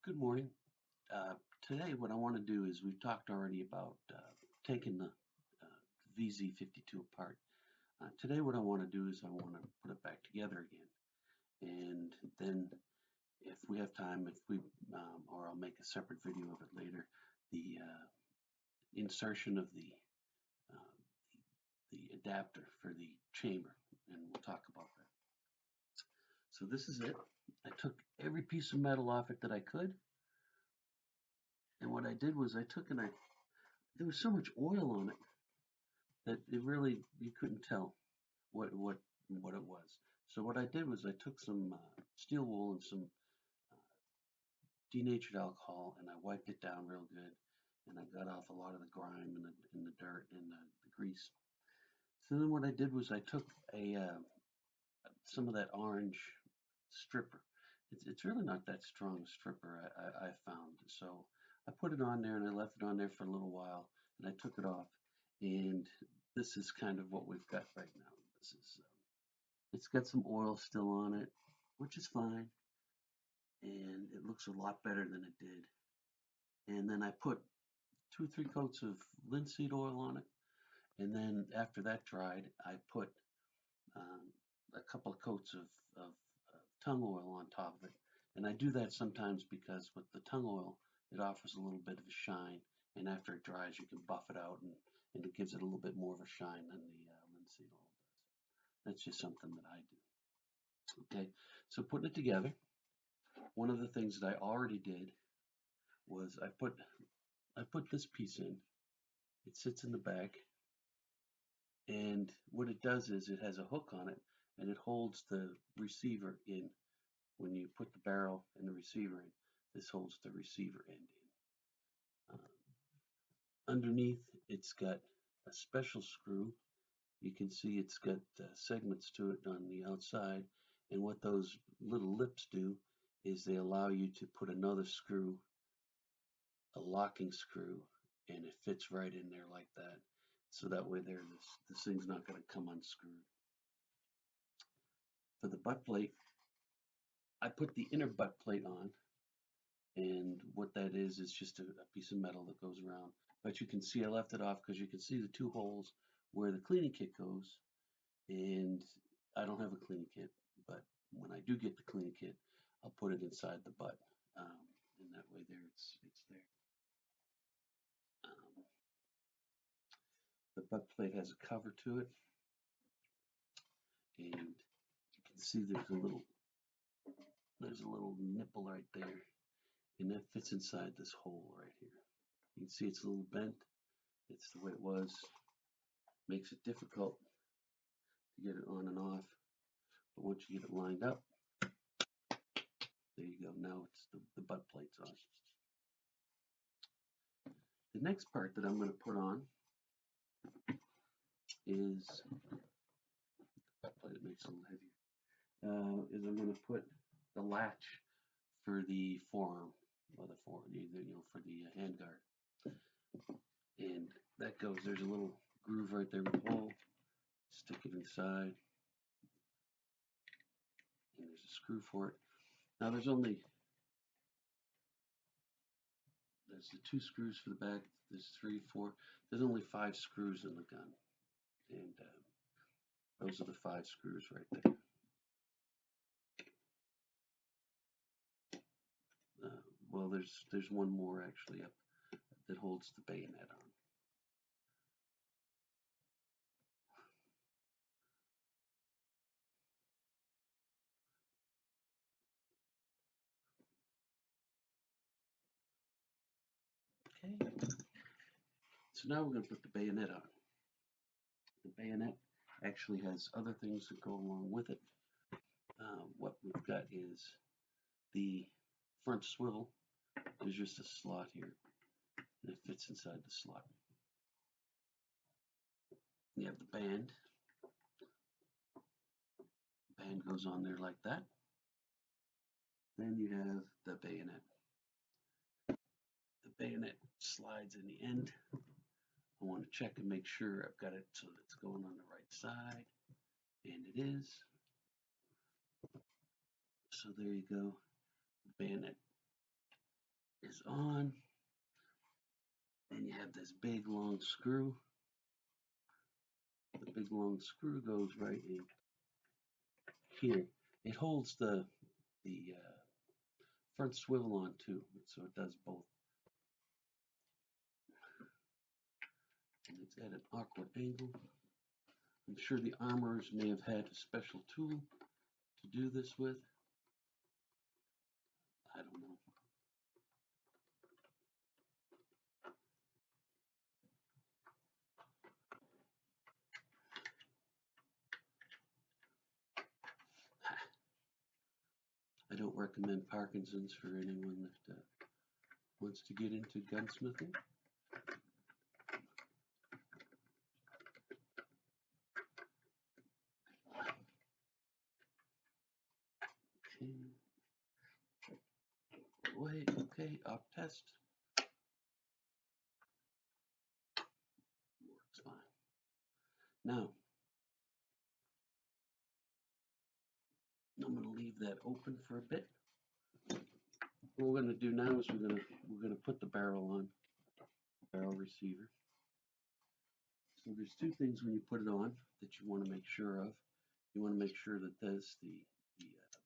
Good morning. Uh, Today, what I want to do is we've talked already about taking the VZ52 apart. Today, what I want to do is I want to put it back together again. And then, if we have time, or I'll make a separate video of it later, the insertion of uh, the adapter for the chamber, and we'll talk about that. So this is it. I took every piece of metal off it that I could, and what I did was there was so much oil on it that it really you couldn't tell what it was. So what I did was I took some steel wool and some denatured alcohol and I wiped it down real good, and I got off a lot of the grime and the dirt and the grease. So then what I did was I took some of that orange stripper. It's really not that strong a stripper I found. So I put it on there and I left it on there for a little while and I took it off, and this is kind of what we've got right now. This is It's got some oil still on it, which is fine, and it looks a lot better than it did. And then I put 2 or 3 coats of linseed oil on it, and then after that dried, I put um, a couple of coats of tung oil on top of it. And I do that sometimes because with the tung oil, it offers a little bit of a shine, and after it dries, you can buff it out, and it gives it a little bit more of a shine than the linseed oil does. That's just something that I do. Okay, so putting it together, one of the things that I already did was I put this piece in. It sits in the back, and what it does is it has a hook on it, and it holds the receiver in. When you put the barrel and the receiver in, this holds the receiver end in. Underneath, it's got a special screw. You can see it's got segments to it on the outside, and what those little lips do is they allow you to put another screw, a locking screw, and it fits right in there like that. So that way this thing's not going to come unscrewed. For the butt plate, I put the inner butt plate on, and what that is just a piece of metal that goes around. But you can see I left it off because you can see the 2 holes where the cleaning kit goes, and I don't have a cleaning kit, but when I do get the cleaning kit, I'll put it inside the butt, and that way it's there. Um, the butt plate has a cover to it, and you can see there's a little nipple right there, and that fits inside this hole right here. You can see it's a little bent. It's the way it was. Makes it difficult to get it on and off, but once you get it lined up, there you go. Now it's the butt plate's on. The next part that I'm going to put on is the butt plate. It makes it a little heavier. Is I'm going to put the latch for the forearm, or for the hand guard, and that goes. There's a little groove right there with a hole. Stick it inside, and there's a screw for it. Now there's the 2 screws for the back. There's 3, 4. There's only 5 screws in the gun, and those are the 5 screws right there. Well, there's one more actually up that holds the bayonet on. Okay. So now we're going to put the bayonet on. The bayonet actually has other things that go along with it. What we've got is the front swivel. There's just a slot here, and it fits inside the slot. You have the band. The band goes on there like that. Then you have the bayonet. The bayonet slides in the end. I want to check and make sure I've got it so that it's going on the right side, and it is. So there you go. The bayonet is on, and you have this big long screw. The big long screw goes right in here. It holds the front swivel on too, so it does both. And it's at an awkward angle. I'm sure the armorers may have had a special tool to do this with. I don't know. I don't recommend Parkinson's for anyone that wants to get into gunsmithing. Wait, okay, op test. Works fine. Now, I'm going to leave that open for a bit. What we're going to do now is we're going to put the barrel on, barrel receiver. So there's two things when you put it on that you want to make sure of. You want to make sure that there's the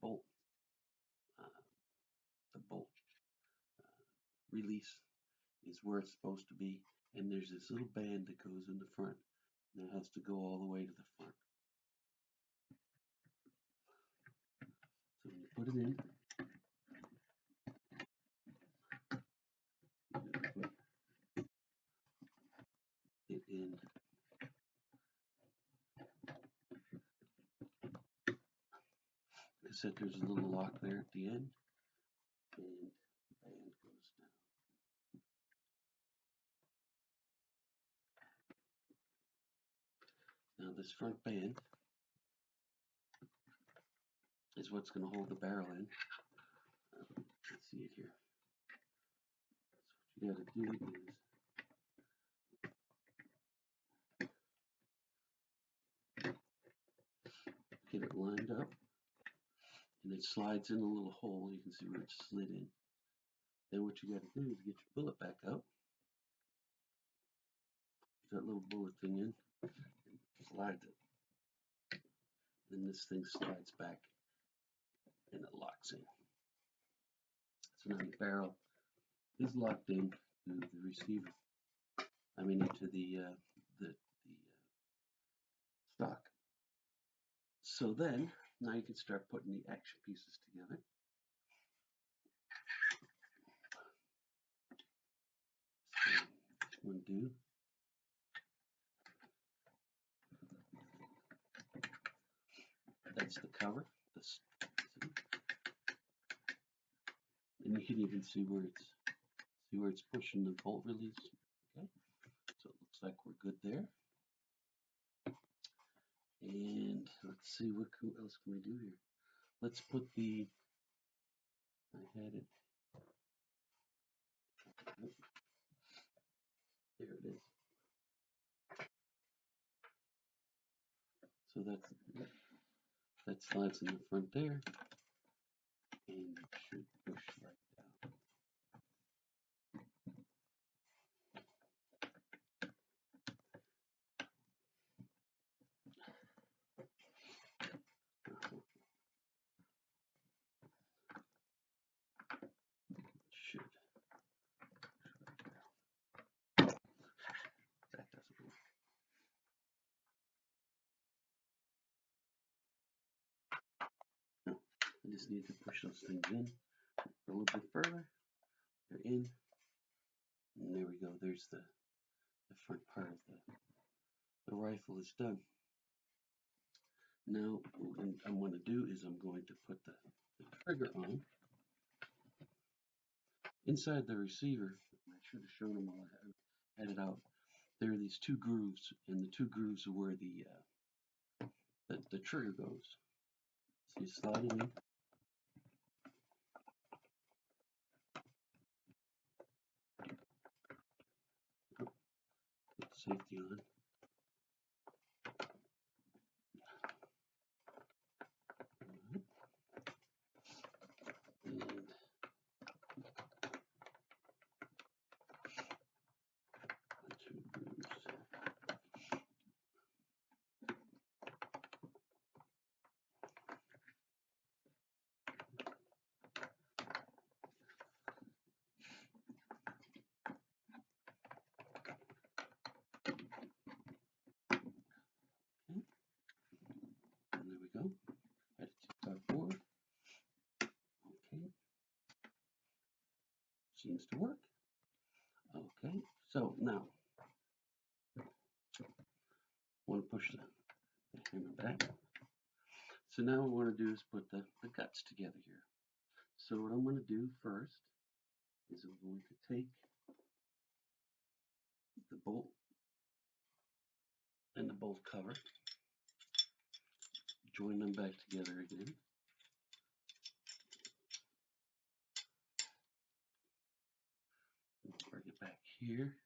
bolt release is where it's supposed to be, and there's this little band that goes in the front, and it has to go all the way to the front. So when you put it in, put it in. Like I said, there's a little lock there at the end, and the band goes down. Now this front band is what's going to hold the barrel in. Let's see it here. So what you got to do is get it lined up, and it slides in a little hole. You can see where it's slid in. Then what you got to do is get your bullet back out. Put that little bullet thing in, and slide it. Then this thing slides back, and it locks in. So now the barrel is locked in to the receiver. I mean, into the stock. So then, now you can start putting the action pieces together. So, what you want to do, that's the cover. And you can even see where it's pushing the bolt release. Okay, so it looks like we're good there. And let's see what else can we do here. Let's put the. I had it. There it is. So that slides in the front there, and it should push right down. Should. That doesn't work. No, I just need to push those things in a little bit further. They're in, and there we go. There's the front part of the rifle is done. Now, what I'm going to do is I'm going to put the trigger on. Inside the receiver, I should have shown them while I had it out. There are these two grooves, and the two grooves are where the trigger goes. So you slide it in. Put the safety on. And seems to work. Okay, so now I want to push the hammer back. So now what we want to do is put the guts together here. So what I'm going to do first is I'm going to take the bolt and the bolt cover, join them back together again. Bring it back here.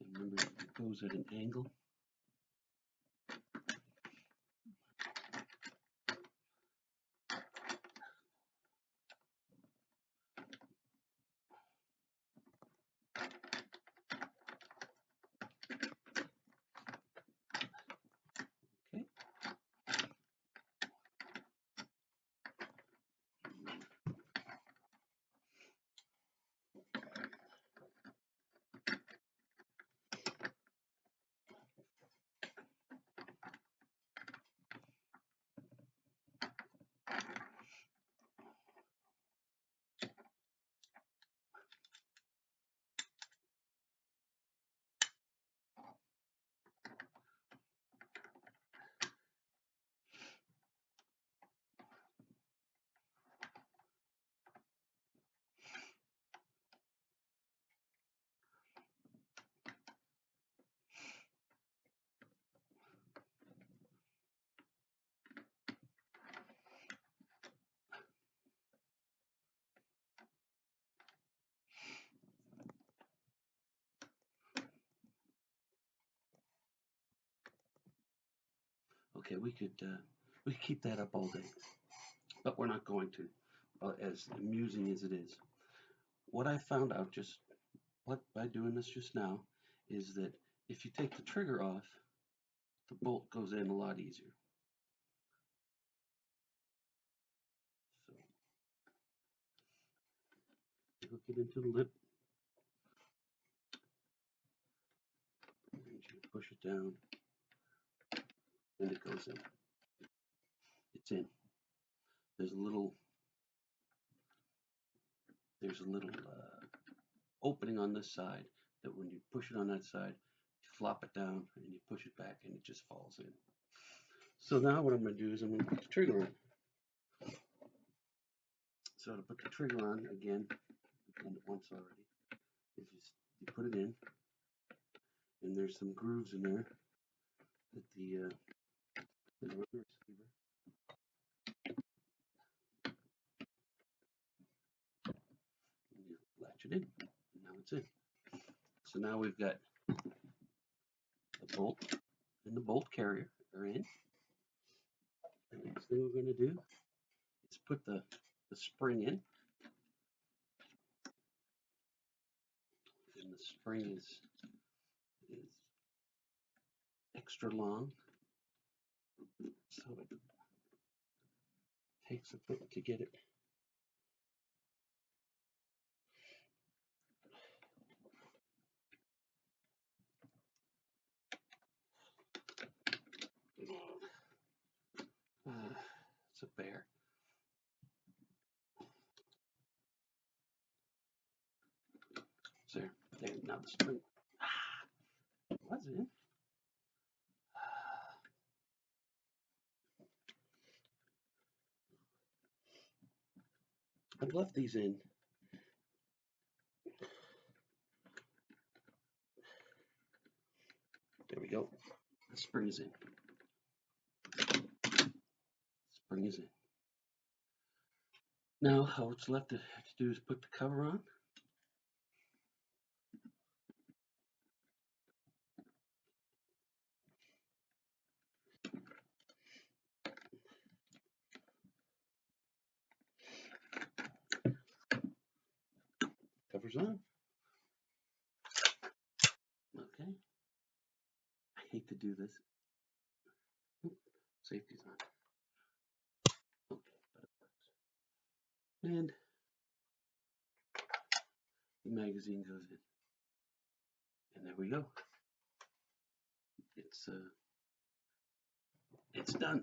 And remember, it goes at an angle. Okay. Okay, we could keep that up all day, but we're not going to. As amusing as it is, what I found out by doing this just now is that if you take the trigger off, the bolt goes in a lot easier. So hook it into the lip, and you push it down, and it goes in. It's in. There's a little opening on this side that when you push it on that side, you flop it down and you push it back and it just falls in. So now what I'm going to do is I'm going to put the trigger on. So to put the trigger on, again, I've done it once already, is you put it in, and there's some grooves in there that the receiver. And you latch it in, and now it's in. So now we've got the bolt and the bolt carrier are in. The next thing we're going to do is put the spring in. And the spring is extra long, so it takes a bit to get it. It's a bear. So there, now the spring was in. I've left these in. There we go. The spring is in. Spring is in. Now, what's left to do is put the cover on. Cover's on. Okay. I hate to do this. Safety's on. Okay, but it works. And the magazine goes in. And there we go. It's done.